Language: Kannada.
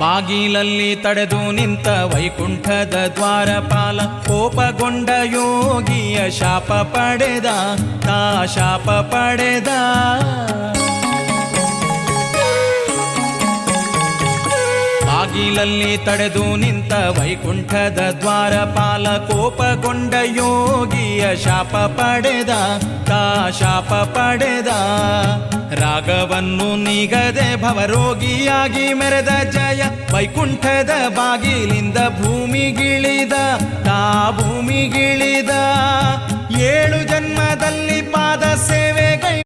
ಬಾಗಿಲಲ್ಲಿ ತಡೆದು ನಿಂತ ವೈಕುಂಠದ ದ್ವಾರಪಾಲ ಕೋಪಗೊಂಡ ಯೋಗಿಯ ಶಾಪ ಪಡೆದ ತಾ ಶಾಪ ಪಡೆದ. ಬಾಗಿಲಲ್ಲಿ ತಡೆದು ನಿಂತ ವೈಕುಂಠದ ದ್ವಾರಪಾಲ ಕೋಪಗೊಂಡ ಯೋಗಿಯ ಶಾಪ ಪಡೆದ ತಾ ಶಾಪ ಪಡೆದ. ರಾಗವನ್ನು ನೀಗದೆ ಭವರೋಗಿಯಾಗಿ ಮೆರೆದ ಜಯ ವೈಕುಂಠದ ಬಾಗಿಲಿಂದ ಭೂಮಿಗಿಳಿದ ತಾ ಭೂಮಿಗಿಳಿದ. 7 ಜನ್ಮದಲ್ಲಿ ಪಾದ ಸೇವೆಗೈ